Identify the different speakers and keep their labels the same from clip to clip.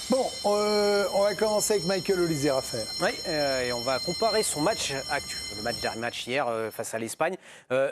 Speaker 1: Bon, on va commencer avec Michael Olise, Raphaël.
Speaker 2: Oui, et on va comparer son match actuel, le dernier match hier face à l'Espagne,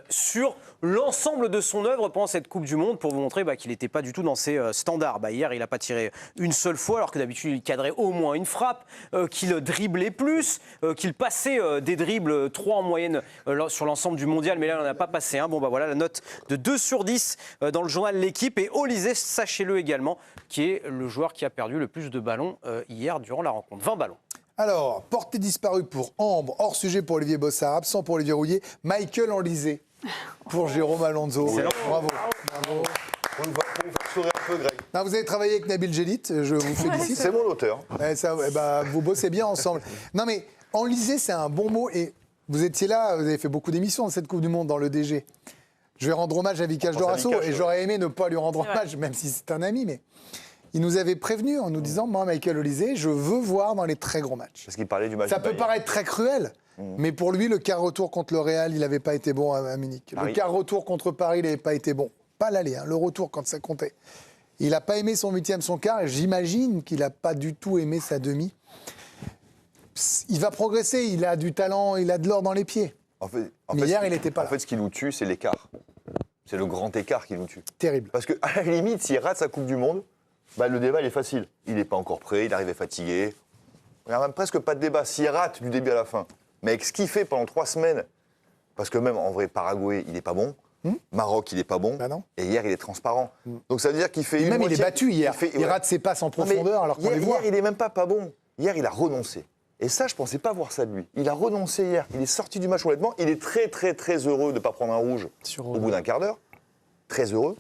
Speaker 2: sur l'ensemble de son œuvre pendant cette Coupe du Monde pour vous montrer qu'il n'était pas du tout dans ses standards. Hier, il n'a pas tiré une seule fois, alors que d'habitude, il cadrait au moins une frappe, qu'il driblait plus, qu'il passait des dribbles 3 en moyenne sur l'ensemble du mondial, mais là, il n'en a pas passé un. Voilà la note de 2 sur 10 dans le journal L'Équipe. Et Olise, sachez-le également, qui est le joueur qui a perdu le plus de ballons hier durant la rencontre. 20 ballons.
Speaker 1: Alors, portée disparue pour Ambre, hors sujet pour Olivier Bossard, absent pour Olivier Rouillet, Michael Olise pour Jérôme Alonso. Bravo.
Speaker 3: On va sourire un peu, Greg.
Speaker 1: Non, vous avez travaillé avec Nabil Djellit, je vous félicite.
Speaker 3: C'est mon auteur.
Speaker 1: Vous bossez bien ensemble. Non mais, Olise, c'est un bon mot. Et vous étiez là, vous avez fait beaucoup d'émissions dans cette Coupe du Monde, dans le DG. Je vais rendre hommage à Vikash Dorasso, et j'aurais aimé ne pas lui rendre hommage, même si c'est un ami, mais... Il nous avait prévenu en nous disant, moi, Michael Olise, je veux voir dans les très gros matchs.
Speaker 3: Parce qu'il parlait du match.
Speaker 1: Ça peut paraître très cruel, mais pour lui, le quart retour contre le Real, il n'avait pas été bon à Munich. Le quart retour contre Paris, il n'avait pas été bon. Pas l'aller, le retour quand ça comptait. Il n'a pas aimé son 8e, son quart, et j'imagine qu'il n'a pas du tout aimé sa demi. Il va progresser, il a du talent, il a de l'or dans les pieds. Mais hier, il n'était pas là.
Speaker 3: En fait, ce qui nous tue, c'est l'écart. C'est le grand écart qui nous tue.
Speaker 1: Terrible.
Speaker 3: Parce qu'à la limite, s'il rate sa Coupe du Monde, le débat, il est facile. Il n'est pas encore prêt, il arrive fatigué. Il n'y a même presque pas de débat. S'il rate du début à la fin, mais avec ce qu'il fait pendant 3 semaines, parce que même en vrai, Paraguay, il n'est pas bon. Maroc, il n'est pas bon.
Speaker 1: Non.
Speaker 3: Et hier, il est transparent. Donc ça veut dire qu'il fait
Speaker 1: une moitié... il est battu hier. Il rate ses passes en profondeur alors qu'on les voit.
Speaker 3: Hier, il n'est même pas bon. Hier, il a renoncé. Et ça, je ne pensais pas voir ça de lui. Il a renoncé hier. Il est sorti du match complètement. Il est très, très, très heureux de ne pas prendre un rouge au bout d'un quart d'heure. Très heureux.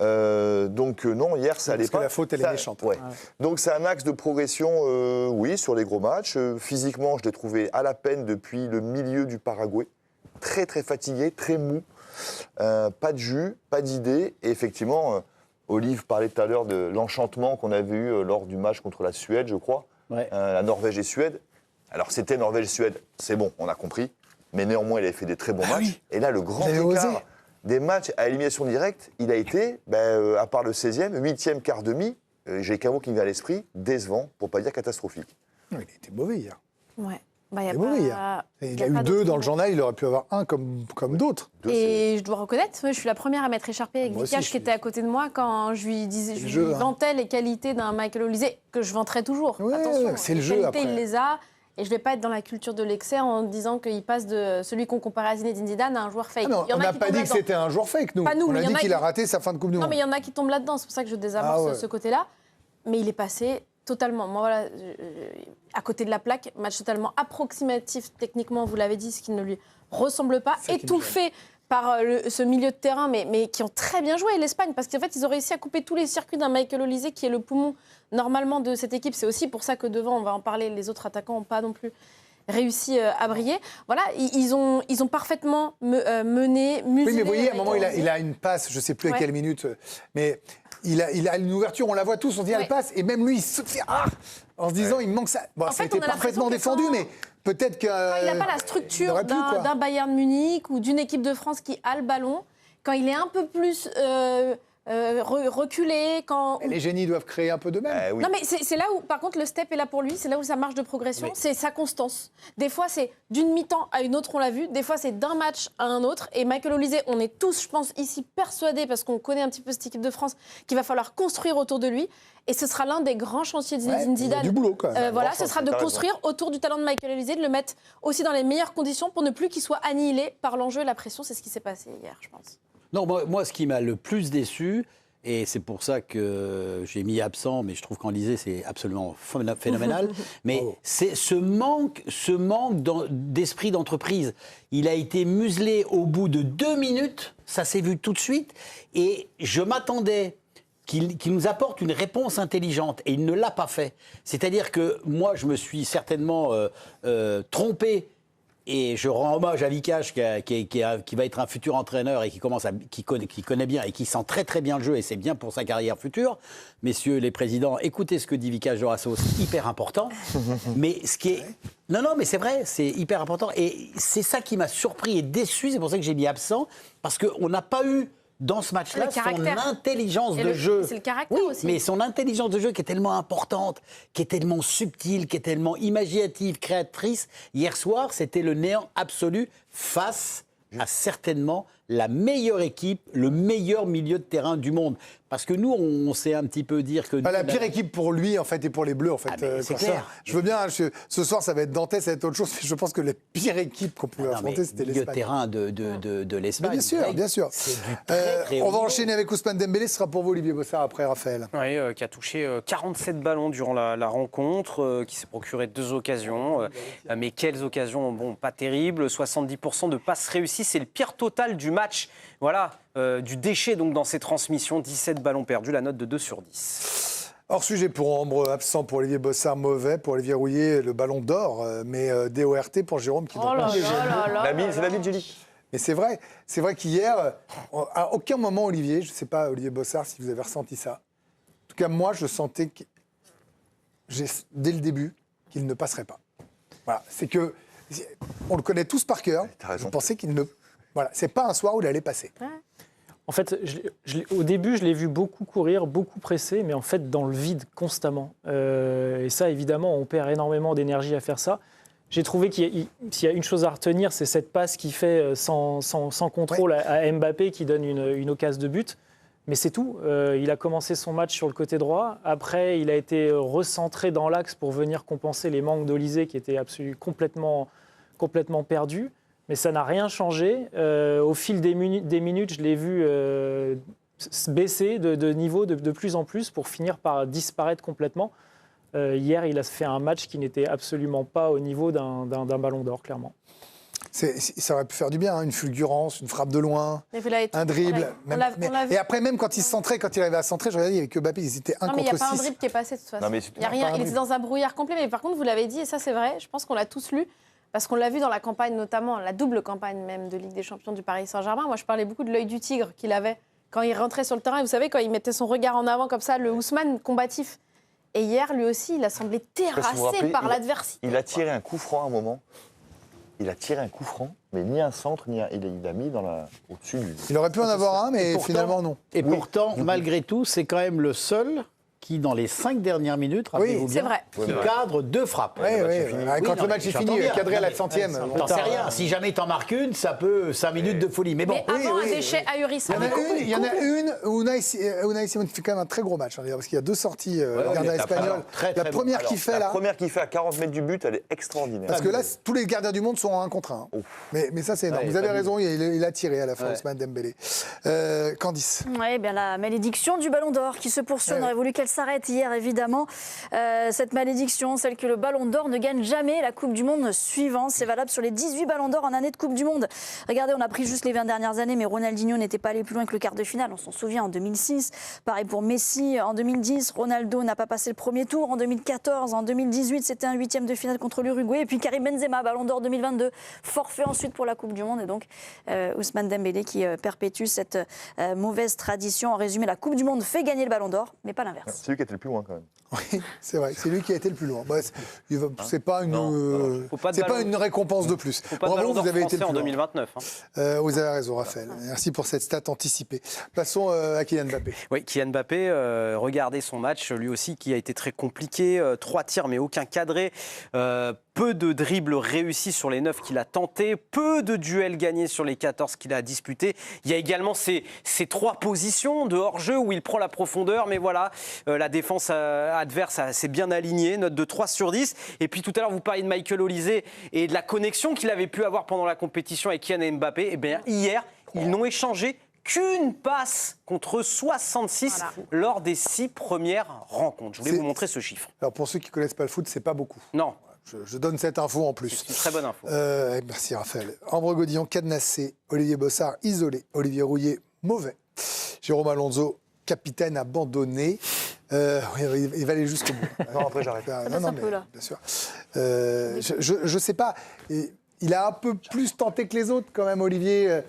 Speaker 3: Non, hier, ça allait pas.
Speaker 1: Parce que la faute, elle est méchante.
Speaker 3: Ouais. Donc, c'est un axe de progression, oui, sur les gros matchs. Physiquement, je l'ai trouvé à la peine depuis le milieu du Paraguay. Très, très fatigué, très mou. Pas de jus, pas d'idée. Et effectivement, Olive parlait tout à l'heure de l'enchantement qu'on avait eu lors du match contre la Suède, je crois. Ouais. La Norvège et Suède. Alors, c'était Norvège-Suède, c'est bon, on a compris. Mais néanmoins, il avait fait des très bons matchs. Oui. Et là, le grand écart des matchs à élimination directe, il a été, à part le 16e, 8e, quart demi, j'ai qu'un mot qui me vient à l'esprit, décevant, pour ne pas dire catastrophique.
Speaker 1: Non, il a été mauvais hier.
Speaker 4: Ouais.
Speaker 1: Il a eu 2 dans le journal, il aurait pu avoir 1 comme d'autres.
Speaker 4: Et je dois reconnaître, je suis la première à m'être écharpée avec Vikash qui était à côté de moi quand je lui disais, je lui vantais les qualités d'un Michael Olise, que je vanterai toujours.
Speaker 1: Ouais,
Speaker 4: attention,
Speaker 1: c'est le
Speaker 4: les
Speaker 1: jeu
Speaker 4: qualités,
Speaker 1: après.
Speaker 4: il les a. Et je ne vais pas être dans la culture de l'excès en disant qu'il passe de celui qu'on comparait à Zinedine Zidane à un joueur fake.
Speaker 1: Non, on n'a pas dit que c'était un joueur fake, nous.
Speaker 4: Pas nous,
Speaker 1: on a dit qu'il a raté sa fin de Coupe du Monde.
Speaker 4: Non, mais il y en a qui tombent là-dedans, c'est pour ça que je désamorce ce côté-là. Mais il est passé totalement, à côté de la plaque, match totalement approximatif techniquement, vous l'avez dit, ce qui ne lui ressemble pas, étouffé par ce milieu de terrain, mais qui ont très bien joué l'Espagne, parce qu'en fait, ils ont réussi à couper tous les circuits d'un Michael Olise, qui est le poumon normalement de cette équipe. C'est aussi pour ça que devant, on va en parler, les autres attaquants n'ont pas non plus réussi à briller. Voilà, ils ont parfaitement mené, muselé.
Speaker 1: Oui, mais vous voyez, à un moment, il a une passe, je ne sais plus à quelle minute, mais il a une ouverture, on la voit tous, on dit elle passe, et même lui, il se fait en se disant, il me manque ça. Bon, ça a été parfaitement défendu, mais peut-être que...
Speaker 4: il n'a pas la structure d'un Bayern Munich ou d'une équipe de France qui a le ballon, quand il est un peu plus... reculer quand...
Speaker 1: Les génies doivent créer un peu d'eux-mêmes.
Speaker 4: Oui. Non, mais c'est là où, par contre, le step est là pour lui, c'est là où sa marge de progression, c'est sa constance. Des fois, c'est d'une mi-temps à une autre, on l'a vu, des fois, c'est d'un match à un autre. Et Michael Olise, on est tous, je pense, ici persuadés, parce qu'on connaît un petit peu cette équipe de France, qu'il va falloir construire autour de lui. Et ce sera l'un des grands chantiers de Zinedine Zidane.
Speaker 1: Du boulot, quand même.
Speaker 4: Ce sera de construire autour du talent de Michael Olise, de le mettre aussi dans les meilleures conditions pour ne plus qu'il soit annihilé par l'enjeu et la pression. C'est ce qui s'est passé hier, je pense.
Speaker 5: Non, moi, ce qui m'a le plus déçu, et c'est pour ça que j'ai mis absent, mais je trouve qu'Olise, c'est absolument phénoménal, mais c'est ce manque d'esprit d'entreprise. Il a été muselé au bout de 2 minutes, ça s'est vu tout de suite, et je m'attendais qu'il nous apporte une réponse intelligente, et il ne l'a pas fait. C'est-à-dire que moi, je me suis certainement trompé. Et je rends hommage à Vikash qui va être un futur entraîneur et qui connaît bien et qui sent très très bien le jeu et c'est bien pour sa carrière future. Messieurs les présidents, écoutez ce que dit Vikash Dorasso, c'est hyper important. Mais ce qui est... Non, mais c'est vrai, c'est hyper important. Et c'est ça qui m'a surpris et déçu, c'est pour ça que j'ai mis absent, parce qu'on n'a pas eu dans ce match-là,
Speaker 4: Le
Speaker 5: son
Speaker 4: caractère.
Speaker 5: intelligence
Speaker 4: Et
Speaker 5: de jeu.
Speaker 4: c'est le caractère
Speaker 5: Oui,
Speaker 4: aussi.
Speaker 5: mais son intelligence de jeu qui est tellement importante, qui est tellement subtile, qui est tellement imaginative, créatrice. Hier soir, c'était le néant absolu face à certainement la meilleure équipe, le meilleur milieu de terrain du monde. Parce que nous, on sait un petit peu dire que...
Speaker 1: La pire équipe pour lui, en fait, et pour les Bleus, en fait.
Speaker 5: Ah, mais c'est
Speaker 1: pour ça.
Speaker 5: clair.
Speaker 1: Je veux bien, hein, ce soir, ça va être Dantès, ça va être autre chose, mais je pense que la pire équipe qu'on pouvait affronter, c'était
Speaker 5: le milieu de
Speaker 1: l'Espagne.
Speaker 5: terrain de l'Espagne.
Speaker 1: Mais bien sûr, bien sûr.
Speaker 5: C'est du très
Speaker 1: On
Speaker 5: haut
Speaker 1: va
Speaker 5: niveau.
Speaker 1: enchaîner avec Ousmane Dembélé, ce sera pour vous, Olivier Bossard, après Raphaël.
Speaker 2: Oui, qui a touché 47 ballons durant la rencontre, qui s'est procuré 2 occasions. Mais quelles occasions? Bon, pas terribles. 70% de passes réussies, c'est le pire total du match. Voilà, du déchet donc dans ces transmissions. 17 ballons perdus, la note de 2 sur 10.
Speaker 1: Hors sujet pour Ambre, absent pour Olivier Bossard, mauvais pour Olivier Rouillet, le ballon d'or, mais DORT pour Jérôme qui
Speaker 4: Oh
Speaker 1: doit
Speaker 4: là
Speaker 1: pas.
Speaker 4: là là là.
Speaker 3: C'est Nabil Julie.
Speaker 1: Mais c'est vrai qu'hier, à aucun moment, Olivier, je ne sais pas, Olivier Bossard, si vous avez ressenti ça. En tout cas, moi, je sentais dès le début qu'il ne passerait pas. Voilà, c'est que on le connaît tous par cœur.
Speaker 3: T'as raison.
Speaker 1: Je pensais qu'il ne. Voilà, c'est pas un soir où il allait passer.
Speaker 6: En fait, au début, je l'ai vu beaucoup courir, beaucoup presser, mais en fait dans le vide constamment. Et ça, évidemment, on perd énormément d'énergie à faire ça. J'ai trouvé s'il y a une chose à retenir, c'est cette passe qu'il fait sans contrôle à Mbappé qui donne une occasion de but. Mais c'est tout. Il a commencé son match sur le côté droit. Après, il a été recentré dans l'axe pour venir compenser les manques d'Olysée qui étaient complètement perdus. Mais ça n'a rien changé. Au fil des minutes, je l'ai vu baisser de niveau de plus en plus pour finir par disparaître complètement. Hier, il a fait un match qui n'était absolument pas au niveau d'un ballon d'or, clairement.
Speaker 1: Ça aurait pu faire du bien, hein, une fulgurance, une frappe de loin, un dribble. Et après, même quand il centrait, quand il arrivait à centrer, je regardais, il n'y avait que Mbappé, ils étaient 1
Speaker 4: Non, mais il n'y a
Speaker 1: contre
Speaker 4: pas un
Speaker 1: 6.
Speaker 4: dribble qui est passé de toute façon.
Speaker 3: Non, mais
Speaker 4: Il y a rien. Il était dans un brouillard complet. Mais par contre, vous l'avez dit, et ça c'est vrai, je pense qu'on l'a tous lu, parce qu'on l'a vu dans la campagne, notamment la double campagne même de Ligue des Champions du Paris Saint-Germain. Moi, je parlais beaucoup de l'œil du tigre qu'il avait quand il rentrait sur le terrain. Et vous savez, quand il mettait son regard en avant comme ça, le Ousmane combatif. Et hier, lui aussi, il a semblé terrassé par l'adversité.
Speaker 3: Il a tiré un coup franc à un moment. Il a tiré un coup franc, mais ni un centre, ni un. Il l'a mis au-dessus du.
Speaker 1: Il aurait pu en avoir un, mais finalement non.
Speaker 5: Et pourtant, malgré tout, c'est quand même le seul qui, dans les 5 dernières minutes, rappelez-vous
Speaker 4: c'est
Speaker 5: bien,
Speaker 4: vrai.
Speaker 5: qui cadre 2 frappes.
Speaker 1: Oui, quand le match est fini, cadré à la
Speaker 5: Tu
Speaker 1: centième.
Speaker 5: T'en sais rien. Si jamais t'en marques une, ça peut 5 minutes de folie. Mais bon.
Speaker 4: Mais avant un déchet ahurissant.
Speaker 1: Il y en a une où Unai Simon fait quand même un très gros match, hein, parce qu'il y a 2 sorties gardien espagnol. La première qu'il fait
Speaker 3: La
Speaker 1: là.
Speaker 3: première qu'il fait à 40 mets du but, elle est extraordinaire.
Speaker 1: Parce que là, tous les gardiens du monde sont en 1 contre 1. Mais ça, c'est énorme.
Speaker 5: Ouais,
Speaker 1: Vous avez
Speaker 5: pas
Speaker 1: raison, il a tiré à la fin,
Speaker 5: Ouais.
Speaker 1: Ousmane Dembélé. Candice.
Speaker 7: Oui, bien la malédiction du Ballon d'Or qui se poursuit. On aurait voulu qu'elle s'arrête hier, évidemment. Cette malédiction, celle que le Ballon d'Or ne gagne jamais la Coupe du Monde suivante. C'est valable sur les 18 Ballons d'Or en année de Coupe du Monde. Regardez, on a pris juste les 20 dernières années, mais Ronaldinho n'était pas allé plus loin que le quart de finale. On s'en souvient en 2006. Pareil pour Messi en 2010. Ronaldo n'a pas passé le premier tour en 2014. En 2018, c'était un 8e de finale contre l'Uruguay. Et puis Karim Benzema, Ballon d'Or 2022. Forfait ensuite pour la Coupe du Monde. Et donc, Ousmane Dembélé qui perpétue cette mauvaise tradition. En résumé, la Coupe du Monde fait gagner le Ballon d'Or, mais pas l'inverse.
Speaker 3: C'est lui qui a été le plus loin quand même.
Speaker 1: Oui, c'est vrai, c'est lui qui a été le plus loin. Bah, c'est pas une,
Speaker 2: Faut pas de
Speaker 1: c'est pas
Speaker 2: ballon.
Speaker 1: une récompense de plus.
Speaker 2: Faut pas de ballon
Speaker 1: Bravo,
Speaker 2: d'or
Speaker 1: vous avez été
Speaker 2: français
Speaker 1: le
Speaker 2: en
Speaker 1: plus loin.
Speaker 2: 2029. Hein.
Speaker 1: Vous avez raison, Raphaël. Merci pour cette stat anticipée. Passons à Kylian Mbappé.
Speaker 2: Oui, Kylian Mbappé, regardez son match, lui aussi qui a été très compliqué. 3 tirs, mais aucun cadré. Peu de dribbles réussis sur les 9 qu'il a tentés. Peu de duels gagnés sur les 14 qu'il a disputés. Il y a également ces 3 positions de hors-jeu où il prend la profondeur. Mais voilà, la défense adverse s'est bien alignée. Note de 3 sur 10. Et puis tout à l'heure, vous parliez de Michael Olysée et de la connexion qu'il avait pu avoir pendant la compétition avec Kylian Mbappé. Et bien hier, ils n'ont échangé qu'une passe contre 66 lors des 6 premières rencontres. Je voulais vous montrer ce chiffre.
Speaker 1: Alors pour ceux qui ne connaissent pas le foot, c'est pas beaucoup.
Speaker 2: Non,
Speaker 1: Je donne cette info en plus.
Speaker 2: c'est une très bonne info.
Speaker 1: Merci Raphaël. Ambre Godillon, cadenassé. Olivier Bossard, isolé. Olivier Rouillet, mauvais. Jérôme Alonso, capitaine abandonné. Oui, il va aller jusqu'au bout.
Speaker 3: Non, après j'arrête.
Speaker 1: Non, mais, bien sûr. Je sais pas. Il a un peu plus tenté que les autres quand même, Olivier.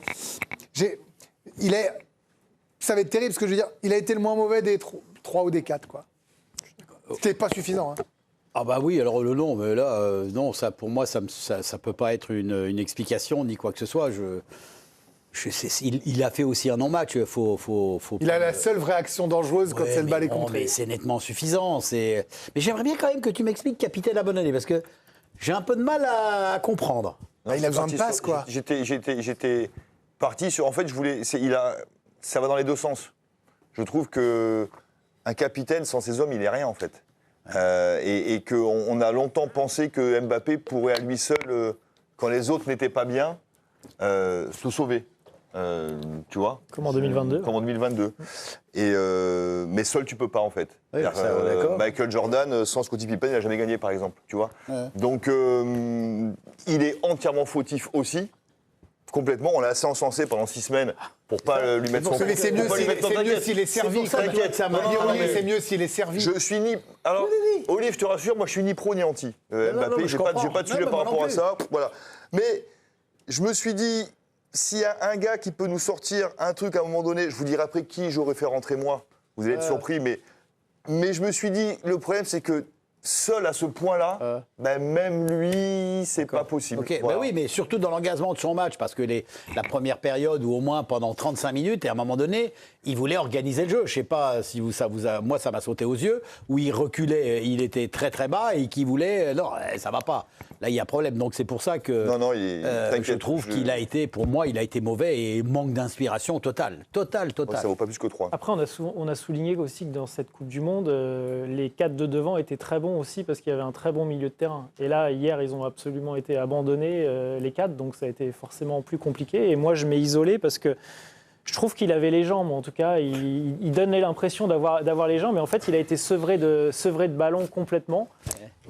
Speaker 1: Ça va être terrible, ce que je veux dire. Il a été le moins mauvais des 3 ou des 4, quoi. C'était pas suffisant. Hein.
Speaker 5: Ah bah oui, alors le nom, mais là, non, ça, pour moi, ça peut pas être une explication ni quoi que ce soit. il a fait aussi un non-match.
Speaker 1: Il a la seule vraie action dangereuse quand c'est le bal est contré.
Speaker 5: Mais c'est nettement suffisant. Mais j'aimerais bien quand même que tu m'expliques, capitaine Abonnelé, parce que j'ai un peu de mal à comprendre.
Speaker 1: Il a besoin de passe, quoi.
Speaker 3: J'étais parti sur. En fait, ça va dans les deux sens. Je trouve que un capitaine sans ses hommes, il n'est rien, en fait. Et qu'on a longtemps pensé que Mbappé pourrait à lui seul, quand les autres n'étaient pas bien, se sauver. Tu vois ?
Speaker 6: Comme en 2022.
Speaker 3: Comme en 2022. Mais seul, tu peux pas, en fait.
Speaker 5: Oui, d'accord.
Speaker 3: Michael Jordan, sans Scottie Pippen, il n'a jamais gagné, par exemple. Tu vois ? Donc, il est entièrement fautif aussi. Complètement. On l'a assez encensé pendant 6 semaines pour pas lui mettre son...
Speaker 1: Mais c'est mieux s'il est servi. C'est mieux s'il est servi.
Speaker 3: Je suis ni... Alors, Olive, je te rassure, moi je suis ni pro ni anti. Mbappé, j'ai pas de sujet par rapport à ça. Voilà. Mais je me suis dit, s'il y a un gars qui peut nous sortir un truc à un moment donné, je vous dirai après qui j'aurais fait rentrer moi. Vous allez être surpris, mais je me suis dit, le problème c'est que seul à ce point-là, même lui, c'est pas possible.
Speaker 5: Okay. Voilà. Oui, mais surtout dans l'engagement de son match, parce que la première période, ou au moins pendant 35 minutes, et à un moment donné, il voulait organiser le jeu. Je sais pas si moi, ça m'a sauté aux yeux, où il reculait, il était très très bas, et qui voulait... Non, ça va pas. Là, il y a problème. Donc c'est pour ça que je trouve qu'il a été, pour moi, il a été mauvais et manque d'inspiration total. Total.
Speaker 3: Ouais, ça vaut pas plus que 3.
Speaker 6: Après, on a souligné aussi que dans cette Coupe du Monde, les 4 de devant étaient très bons aussi parce qu'il y avait un très bon milieu de terrain. Et là, hier, ils ont absolument été abandonnés, les 4, donc ça a été forcément plus compliqué. Et moi, je m'ai isolé parce que je trouve qu'il avait les jambes, en tout cas. Il donnait l'impression d'avoir les jambes, mais en fait, il a été sevré de ballon complètement.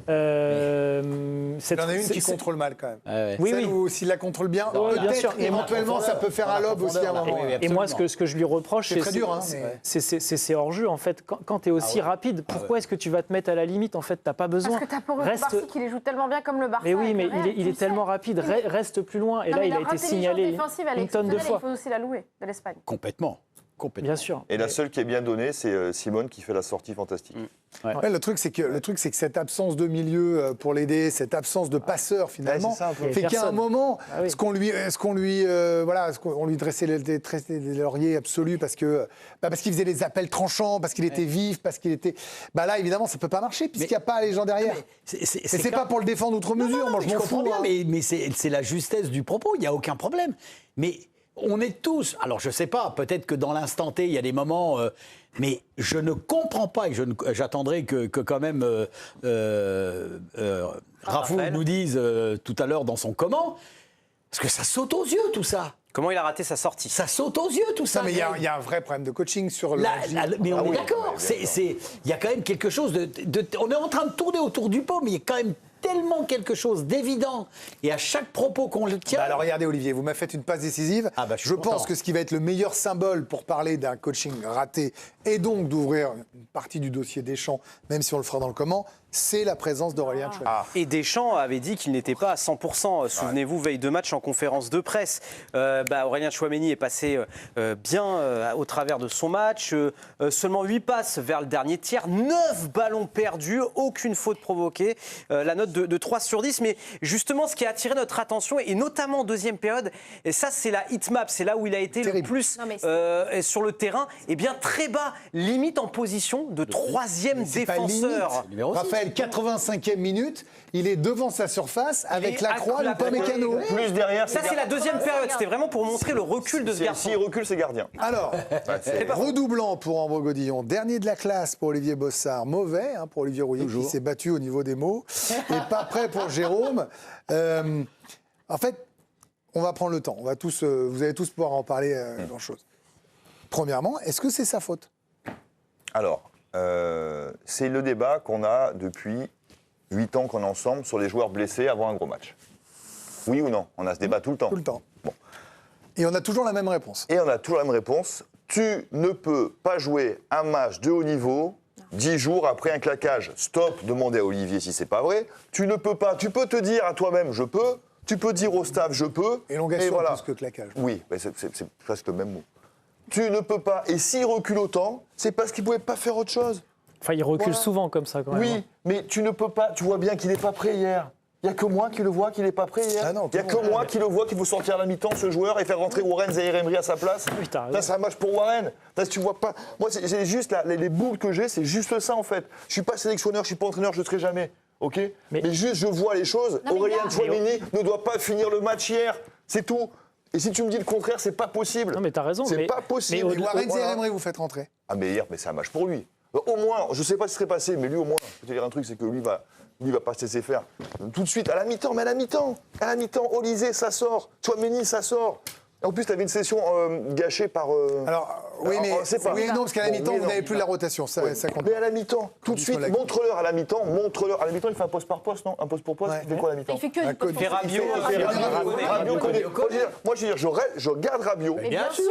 Speaker 1: Il y en a une qui contrôle mal quand même.
Speaker 6: Oui,
Speaker 1: Celle où s'il la contrôle bien,
Speaker 6: bien sûr.
Speaker 1: Éventuellement, ça peut faire un lob aussi à un moment.
Speaker 6: Et moi, ce que je lui reproche,
Speaker 1: c'est très dur,
Speaker 6: c'est hors-jeu. En fait, quand tu es aussi rapide, pourquoi est-ce que tu vas te mettre à la limite ? En fait, tu n'as pas besoin.
Speaker 4: Parce que tu as pour le Barça qui les joue tellement bien comme le Barça.
Speaker 6: Mais oui, mais il est tellement rapide. Reste plus loin. Et là, il a été signalé une tonne de fois.
Speaker 4: Il faut aussi la louer de l'Espagne.
Speaker 5: Complètement.
Speaker 6: Bien sûr.
Speaker 3: Et la seule qui est bien donnée, c'est Simone qui fait la sortie fantastique.
Speaker 1: Ouais, le truc, c'est que cette absence de milieu pour l'aider, cette absence de passeur finalement, fait qu'à un moment, ce qu'on lui dressait les lauriers absolus parce qu'il faisait des appels tranchants, parce qu'il était vif, parce qu'il était. Là, évidemment, ça peut pas marcher puisqu'il n'y a pas les gens derrière. C'est pas pour le défendre outre mesure. Moi, je m'en fous.
Speaker 5: Mais c'est la justesse du propos. Il n'y a aucun problème. Mais on est tous, alors je ne sais pas, peut-être que dans l'instant T, il y a des moments, mais je ne comprends pas, et j'attendrai que quand même Rafou nous dise tout à l'heure dans son comment, parce que ça saute aux yeux tout ça.
Speaker 2: Comment il a raté sa sortie ?
Speaker 5: Ça saute aux yeux tout ça.
Speaker 1: Non, mais il y a un vrai problème de coaching sur le...
Speaker 5: mais on est d'accord, il y a quand même quelque chose on est en train de tourner autour du pot, mais il y a quand même tellement quelque chose d'évident. Et à chaque propos qu'on le tient...
Speaker 1: alors regardez Olivier, vous m'avez fait une passe décisive. Je pense que ce qui va être le meilleur symbole pour parler d'un coaching raté et donc d'ouvrir une partie du dossier Deschamps, même si on le fera dans le comment, c'est la présence d'Aurélien Tchouaméni.
Speaker 2: Et Deschamps avait dit qu'il n'était pas à 100%. Souvenez-vous, veille de match en conférence de presse, Aurélien Tchouaméni est passé bien au travers de son match. Seulement 8 passes vers le dernier tiers, 9 ballons perdus, aucune faute provoquée. La note de 3 sur 10. Mais justement, ce qui a attiré notre attention, et notamment en deuxième période, et ça c'est la hitmap, c'est là où il a été le plus sur le terrain, et bien très bas, limite en position de 3e défenseur.
Speaker 1: Raphaël, 85e minute, il est devant sa surface avec Lacroix, Upamecano.
Speaker 3: Plus derrière,
Speaker 2: ça c'est la deuxième période, c'était vraiment pour montrer le recul de ce garçon.
Speaker 3: S'il recule, c'est gardien.
Speaker 1: Alors, redoublant pour Ambro Godillon, dernier de la classe pour Olivier Bossard, mauvais pour Olivier Rouillet qui s'est battu au niveau des mots, et pas prêt pour Jérôme. En fait, on va prendre le temps, vous allez tous pouvoir en parler grand-chose. Premièrement, est-ce que c'est sa faute ?
Speaker 3: Alors, c'est le débat qu'on a depuis 8 ans qu'on est ensemble sur les joueurs blessés avant un gros match. Oui ou non ? On a ce débat tout le temps.
Speaker 1: Tout le temps.
Speaker 3: Bon.
Speaker 1: Et on a toujours la même réponse.
Speaker 3: Tu ne peux pas jouer un match de haut niveau 10 jours après un claquage. Stop, demandez à Olivier si c'est pas vrai. Tu ne peux pas. Tu peux te dire à toi-même, je peux. Tu peux dire au staff, je peux.
Speaker 1: Élongation voilà. Plus que claquage.
Speaker 3: Oui, mais c'est presque le même mot. Tu ne peux pas. Et s'il recule autant, c'est parce qu'il ne pouvait pas faire autre chose.
Speaker 6: Enfin, il recule souvent comme ça quand même.
Speaker 3: Oui, mais tu ne peux pas. Tu vois bien qu'il n'est pas prêt hier. Il n'y a que moi qui le vois qu'il n'est pas prêt hier.
Speaker 1: Ah non,
Speaker 3: Il n'y a que moi qui le vois qu'il faut sortir à la mi-temps ce joueur et faire rentrer Warren Zaïre-Emery à sa place.
Speaker 6: Oui, t'as raison.
Speaker 3: Là, c'est un match pour Warren. Là, tu vois pas. Moi, c'est juste les boules que j'ai, c'est juste ça en fait. Je suis pas sélectionneur, je suis pas entraîneur, je ne serai jamais. Ok. Mais juste, je vois les choses.
Speaker 4: Non, mais
Speaker 3: Aurélien
Speaker 4: gars.
Speaker 3: Tchouaméni ne doit pas finir le match hier. C'est tout. Et si tu me dis le contraire, c'est pas possible.
Speaker 6: Non, mais t'as raison.
Speaker 3: C'est
Speaker 6: mais-
Speaker 3: pas possible.
Speaker 6: mais
Speaker 1: Et
Speaker 6: au-delà-
Speaker 1: Warren
Speaker 3: Voilà.
Speaker 1: Zaïre-Emery, vous faites rentrer.
Speaker 3: Ah mais hier, mais c'est un match pour lui. Au moins, je sais pas ce qui serait passé, mais lui au moins, je peux te dire un truc, c'est que lui va pas se laisser faire. Tout de suite, à la mi-temps, mais à la mi-temps, Olysée, ça sort, Tchouaméni, ça sort. En plus, tu avais une session gâchée par...
Speaker 1: Alors, oui, mais
Speaker 3: c'est pas.
Speaker 1: oui et non, parce qu'à la
Speaker 3: Bon,
Speaker 1: mi-temps,
Speaker 3: oui et
Speaker 1: vous
Speaker 3: non.
Speaker 1: n'avez plus la rotation. Ça compte.
Speaker 3: Mais à la mi-temps, tout de suite,
Speaker 1: Bismillah.
Speaker 3: montre-leur à la mi-temps, montre-leur. À la mi-temps, il fait un poste par poste, non? Un poste pour poste,
Speaker 1: Ouais.
Speaker 3: il fait quoi à la mi-temps?
Speaker 4: Il fait que
Speaker 1: La
Speaker 4: du poste
Speaker 1: côte-
Speaker 4: pour
Speaker 2: Rabiot,
Speaker 4: poste.
Speaker 3: Rabiot connaît. Moi, je veux dire, je garde Rabiot
Speaker 4: Mais bien sûr.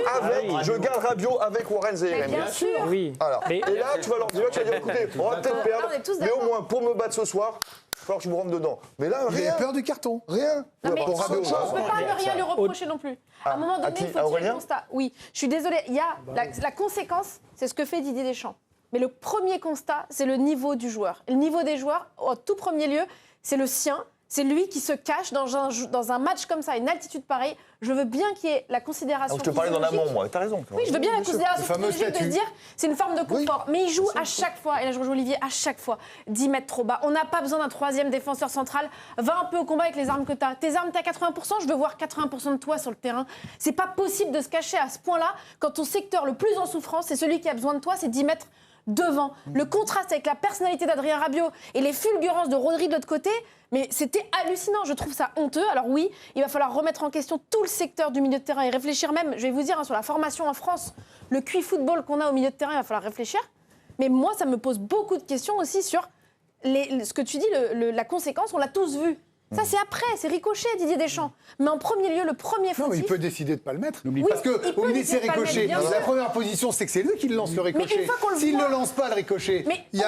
Speaker 3: je garde Rabiot avec Warren
Speaker 4: Mais
Speaker 3: Zaïre-Emery.
Speaker 4: bien sûr.
Speaker 6: Oui.
Speaker 3: Voilà.
Speaker 6: Mais-
Speaker 3: Et là, tu vas leur dire, écoutez, on va peut-être perdre,
Speaker 4: on est tous
Speaker 3: mais
Speaker 4: d'accord.
Speaker 3: au moins, pour me battre ce soir, il va falloir que je me rentre dedans. Mais là,
Speaker 1: Il
Speaker 3: rien.
Speaker 1: avait peur du carton.
Speaker 3: Rien.
Speaker 4: Non, mais
Speaker 3: Pour
Speaker 4: on
Speaker 3: Rabiot.
Speaker 4: ne peut pas ne rien lui reprocher non plus. À un moment
Speaker 3: à
Speaker 4: donné,
Speaker 3: qui?
Speaker 4: il faut
Speaker 3: À
Speaker 4: tirer
Speaker 3: Aurélien
Speaker 4: le constat. Oui, je suis désolée. Il y a la conséquence, c'est ce que fait Didier Deschamps. Mais le premier constat, c'est le niveau du joueur. Et le niveau des joueurs, au tout premier lieu, c'est le sien. C'est lui qui se cache dans un match comme ça, une altitude pareille. Je veux bien qu'il y ait la considération.
Speaker 3: Je te parlais d'en
Speaker 4: physiologique.
Speaker 3: amont, moi. T'as raison.
Speaker 4: Oui, je veux bien la considération
Speaker 1: Le fameux
Speaker 4: physiologique de se
Speaker 1: statut.
Speaker 4: dire c'est une forme de confort. Mais il joue à chaque fois, et là je rejoins Olivier, à chaque fois, 10 mètres trop bas. On n'a pas besoin d'un troisième défenseur central. Va un peu au combat avec les armes que tu as. Tes armes, tu as 80%, je veux voir 80% de toi sur le terrain. C'est pas possible de se cacher à ce point-là quand ton secteur le plus en souffrance, c'est celui qui a besoin de toi, c'est 10 mètres devant. Le contraste avec la personnalité d'Adrien Rabiot et les fulgurances de Rodri de l'autre côté, mais c'était hallucinant. Je trouve ça honteux. Alors oui, il va falloir remettre en question tout le secteur du milieu de terrain et réfléchir même, je vais vous dire, sur la formation en France, le QI football qu'on a au milieu de terrain, il va falloir réfléchir. Mais moi, ça me pose beaucoup de questions aussi sur ce que tu dis, la conséquence, on l'a tous vu. Ça, c'est après, c'est ricochet, Didier Deschamps. Mais en premier lieu, le premier
Speaker 1: Non, mais il
Speaker 4: fautif...
Speaker 1: peut décider de ne pas le mettre.
Speaker 4: Oui,
Speaker 1: Parce
Speaker 4: il
Speaker 1: que
Speaker 4: peut
Speaker 1: au milieu de
Speaker 4: décider
Speaker 1: ses
Speaker 4: de pas le
Speaker 1: ricochets,
Speaker 4: mettre, bien
Speaker 1: la
Speaker 4: sûr.
Speaker 1: première position, c'est que c'est lui qui lance le ricochet.
Speaker 4: une fois qu'on le
Speaker 1: S'il
Speaker 4: voit-
Speaker 1: ne lance pas le ricochet,
Speaker 4: Mais
Speaker 1: il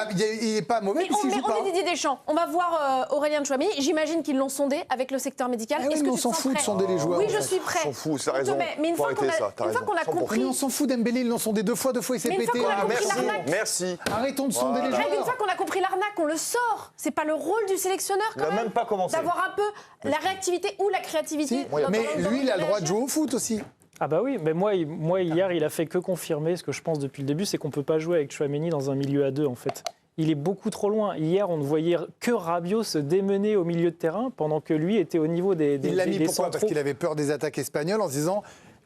Speaker 1: n'est pas mauvais
Speaker 4: Mais
Speaker 1: puisqu'il joue
Speaker 4: on
Speaker 1: pas.
Speaker 4: est Didier Deschamps. On va voir Aurélien Tchouaméni. J'imagine qu'ils l'ont sondé avec le secteur médical.
Speaker 1: Ah oui,
Speaker 4: Est-ce
Speaker 1: mais
Speaker 4: que
Speaker 1: on
Speaker 4: tu te
Speaker 1: s'en
Speaker 4: sens
Speaker 1: fout de
Speaker 4: prêt
Speaker 1: sonder les joueurs.
Speaker 4: Oui, je suis prêt.
Speaker 3: On s'en fout, c'est
Speaker 4: On te
Speaker 3: raison.
Speaker 4: met. Mais une
Speaker 3: Faut
Speaker 4: fois qu'on
Speaker 3: arrêter ça, t'as
Speaker 4: a, une fois
Speaker 3: raison.
Speaker 4: qu'on a
Speaker 3: 100%.
Speaker 4: compris...
Speaker 1: Mais on s'en fout d'Embélé, ils l'ont sondé deux fois il s'est
Speaker 4: Mais une
Speaker 1: pété.
Speaker 4: fois qu'on a compris
Speaker 3: Merci,
Speaker 4: l'arnaque.
Speaker 3: merci.
Speaker 1: Arrêtons de sonder les
Speaker 4: Greg, une
Speaker 1: joueurs.
Speaker 4: fois qu'on a compris l'arnaque, on le sort. C'est pas le rôle du sélectionneur
Speaker 3: Il
Speaker 4: quand
Speaker 3: n'a même pas commencé.
Speaker 4: d'avoir un peu la réactivité ou la créativité.
Speaker 1: Si,
Speaker 4: dans-
Speaker 1: mais
Speaker 4: dans
Speaker 1: lui, il a le droit de
Speaker 4: réagir.
Speaker 1: jouer au foot aussi.
Speaker 6: Ah bah oui, mais moi hier, il a fait que confirmer ce que je pense depuis le début, c'est qu'on ne peut pas jouer avec Tchouaméni dans un milieu à deux, en fait. Il est beaucoup trop loin. Hier, on ne voyait que Rabiot se démener au milieu de terrain pendant que lui était au niveau des
Speaker 1: Il l'a mis pourquoi
Speaker 6: centraux.
Speaker 1: Parce qu'il avait peur des attaques espagnoles en se disant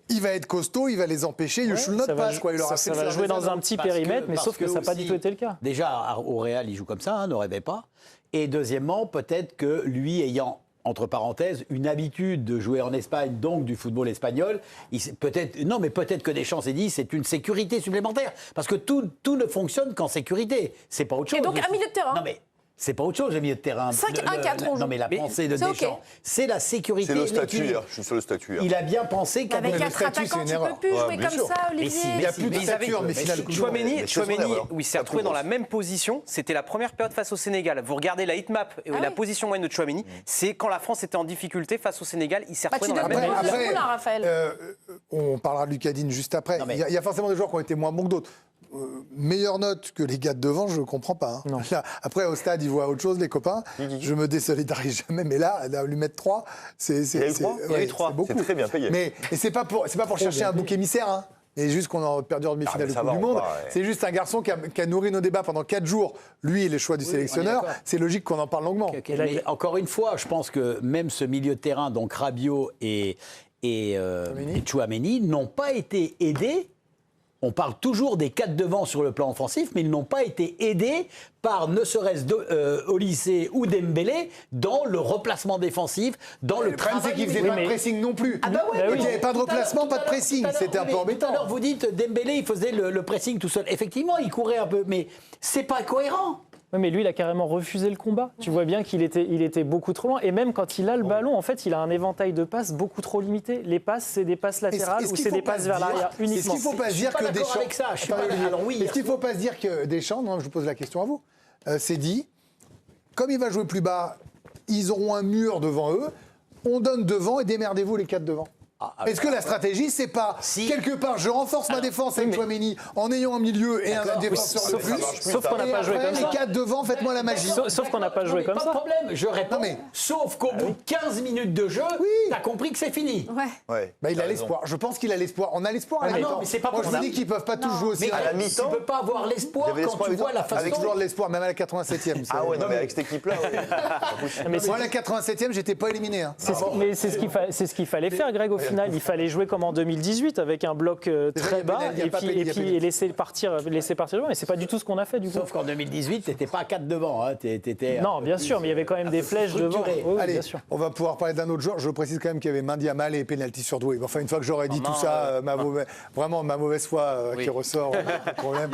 Speaker 1: il va être costaud, il va les empêcher, il joue
Speaker 6: Ça
Speaker 1: notre
Speaker 6: va,
Speaker 1: passe. Quoi. Il aura
Speaker 6: ça
Speaker 1: fait
Speaker 6: va
Speaker 1: le
Speaker 6: jouer dans
Speaker 1: raisonnement.
Speaker 6: un petit
Speaker 5: Parce que-
Speaker 6: périmètre, mais
Speaker 5: parce
Speaker 6: sauf que ça n'a pas
Speaker 5: aussi,
Speaker 6: du tout été le cas.
Speaker 5: Déjà, au Real, il joue comme ça, hein, ne rêvez pas. Et deuxièmement, peut-être que lui ayant, entre parenthèses, une habitude de jouer en Espagne, donc du football espagnol, peut-être que Deschamps s'est dit c'est une sécurité supplémentaire. Parce que tout ne fonctionne qu'en sécurité. C'est pas autre chose.
Speaker 4: Et donc, un milieu de terrain.
Speaker 5: Non, mais c'est pas autre chose, le milieu de terrain.
Speaker 4: 5-1-4, on joue.
Speaker 5: Non, mais la
Speaker 2: Mais
Speaker 5: pensée de
Speaker 4: c'est ok.
Speaker 5: Deschamps, c'est la sécurité.
Speaker 3: C'est le statut
Speaker 5: l'équilibre.
Speaker 3: hier. Je suis sur le statut hier.
Speaker 5: Il a bien pensé
Speaker 4: Mais
Speaker 5: qu'avec
Speaker 4: avec
Speaker 1: le
Speaker 4: 4
Speaker 1: statut,
Speaker 4: attaquants,
Speaker 1: c'est une
Speaker 4: tu
Speaker 1: erreur.
Speaker 4: peux plus
Speaker 3: Ouais,
Speaker 4: jouer
Speaker 3: bien
Speaker 4: comme
Speaker 3: sûr.
Speaker 4: ça, Olivier.
Speaker 1: Il n'y a plus de
Speaker 2: Mais ils avaient-
Speaker 1: stature, mais finale.
Speaker 2: Tchouaméni,
Speaker 3: Mais c'est son erreur.
Speaker 2: où il s'est
Speaker 3: Pas
Speaker 2: retrouvé
Speaker 3: trop
Speaker 2: dans la
Speaker 3: grosse.
Speaker 2: même position, c'était la première période face au Sénégal. Vous regardez la heatmap et
Speaker 4: Ah
Speaker 2: la
Speaker 4: oui.
Speaker 2: position moyenne de Tchouaméni, c'est quand la France était en difficulté face au Sénégal, il s'est
Speaker 4: Bah,
Speaker 2: retrouvé
Speaker 4: tu
Speaker 2: dans la
Speaker 4: donnes
Speaker 2: même
Speaker 4: pas
Speaker 2: position.
Speaker 4: le coup, là, Raphaël.
Speaker 1: On parlera de Lucadine juste après.
Speaker 5: Non, mais-
Speaker 1: Il y a forcément des joueurs qui ont été moins bons que d'autres. Meilleure note que les gars de devant, je ne comprends pas. hein.
Speaker 6: Non.
Speaker 1: Là, après, au stade, ils voient autre chose, les copains. Je me désolidarise jamais, mais là, lui mettre 3, c'est
Speaker 3: Il y a eu trois
Speaker 2: Il y a eu trois.
Speaker 1: c'est beaucoup.
Speaker 3: C'est très bien payé.
Speaker 1: Mais et c'est pas pour chercher un bouc émissaire. Hein. Et juste qu'on a perdu en demi-finale
Speaker 3: Ah, mais
Speaker 1: de
Speaker 3: ça
Speaker 1: Coupe
Speaker 3: va,
Speaker 1: du
Speaker 3: on
Speaker 1: Monde.
Speaker 3: va, ouais.
Speaker 1: C'est juste un garçon qui a nourri nos débats pendant 4 jours. Lui et les choix du sélectionneur.
Speaker 5: d'accord.
Speaker 1: C'est logique qu'on en parle longuement.
Speaker 5: Ok, mais encore une fois, je pense que même ce milieu de terrain, donc Rabiot et Tchouaméni, n'ont pas été aidés. On parle toujours des 4 devant sur le plan offensif, mais ils n'ont pas été aidés par ne serait-ce Olysée ou Dembélé dans le replacement défensif, dans le
Speaker 1: Le problème, c'est
Speaker 5: travail.
Speaker 1: qu'il ne faisait
Speaker 6: Oui,
Speaker 1: pas de
Speaker 6: mais-
Speaker 1: pressing non plus.
Speaker 5: Ah bah ouais,
Speaker 6: Bah
Speaker 1: Il
Speaker 6: oui.
Speaker 1: n'y avait pas de
Speaker 5: Tout à l'heure-
Speaker 1: replacement, pas de
Speaker 5: tout à l'heure-
Speaker 1: pressing.
Speaker 5: tout à l'heure,
Speaker 1: C'était un peu
Speaker 5: oui,
Speaker 1: embêtant.
Speaker 5: Tout à l'heure, vous dites Dembélé, il faisait le pressing tout seul. Effectivement, il courait un peu, mais c'est pas cohérent.
Speaker 6: Oui, mais lui, il a carrément refusé le combat. Tu vois bien qu'il était beaucoup trop loin. Et même quand il a le ballon, en fait, il a un éventail de passes beaucoup trop limité. Les passes, c'est des passes latérales
Speaker 1: Est-ce
Speaker 6: ou
Speaker 1: qu'il
Speaker 6: c'est
Speaker 1: faut
Speaker 6: des
Speaker 1: pas
Speaker 6: passes
Speaker 1: se
Speaker 6: vers
Speaker 1: dire-
Speaker 6: l'arrière
Speaker 1: Est-ce
Speaker 6: uniquement.
Speaker 1: qu'il ne faut pas
Speaker 5: Je
Speaker 1: se
Speaker 5: suis
Speaker 1: dire
Speaker 5: pas
Speaker 1: que
Speaker 5: d'accord
Speaker 1: Deschamps.
Speaker 5: avec ça, je suis
Speaker 1: Attendez,
Speaker 5: pas-
Speaker 1: Olivier.
Speaker 5: alors oui,
Speaker 1: Est-ce qu'il ne faut pas se dire que Deschamps, non, je vous pose la question à vous, c'est dit, comme il va jouer plus bas, ils auront un mur devant eux, on donne devant et démerdez-vous les 4 devant. Est-ce que la stratégie, c'est pas quelque part, je renforce ma défense avec Tchouaméni en ayant un milieu et un défenseur de plus.
Speaker 6: Sauf qu'on n'a pas joué comme
Speaker 1: Les
Speaker 6: ça.
Speaker 1: 4 devant, faites-moi la magie.
Speaker 6: Sauf qu'on n'a pas joué comme
Speaker 5: Pas
Speaker 6: ça.
Speaker 5: de problème, je réponds.
Speaker 1: Non, mais-
Speaker 5: Sauf qu'au bout de 15 minutes de jeu, t'as compris que c'est fini.
Speaker 7: Ouais.
Speaker 3: Ouais,
Speaker 1: Bah, il
Speaker 3: t'as
Speaker 1: a
Speaker 3: raison.
Speaker 1: l'espoir. Je pense qu'il a l'espoir. On a l'espoir à la
Speaker 5: Ah non,
Speaker 1: mi-temps.
Speaker 5: mais c'est pas
Speaker 1: Moi, je
Speaker 5: pour
Speaker 1: vous
Speaker 5: ça.
Speaker 1: dis qu'ils peuvent pas tous jouer aussi.
Speaker 5: Mais
Speaker 3: à la mi-temps,
Speaker 5: tu peux pas avoir l'espoir
Speaker 3: il y avait
Speaker 5: quand
Speaker 3: l'espoir
Speaker 5: tu
Speaker 3: à la
Speaker 5: vois la
Speaker 3: mi-temps.
Speaker 5: façon.
Speaker 1: Avec toujours de l'espoir, même à la 87e.
Speaker 3: Ah ouais, non, mais avec cette équipe-là,
Speaker 1: Moi, à la 87e, j'étais pas éliminé. Hein.
Speaker 6: Mais c'est ce qu'il fallait faire, Greg, au final. Il fallait jouer comme en 2018, avec un bloc très
Speaker 1: il y a
Speaker 6: bas,
Speaker 1: pénal, il y a
Speaker 6: et
Speaker 1: pas
Speaker 6: puis,
Speaker 1: pénal, il y a pénal.
Speaker 6: laisser partir devant. Mais c'est pas du tout ce qu'on a fait, du coup.
Speaker 5: Sauf qu'en 2018, t'étais pas à 4 devant. Hein. T'étais
Speaker 6: Non, bien sûr, mais il y avait quand même des flèches devant.
Speaker 5: structuré.
Speaker 6: Oui,
Speaker 1: Allez,
Speaker 6: bien sûr.
Speaker 1: on va pouvoir parler d'un autre joueur. Je précise quand même qu'il y avait main Yamal et pénalty sur Doué. Enfin, une fois que j'aurais dit tout ça, ma mauvaise foi qui ressort, pas de problème.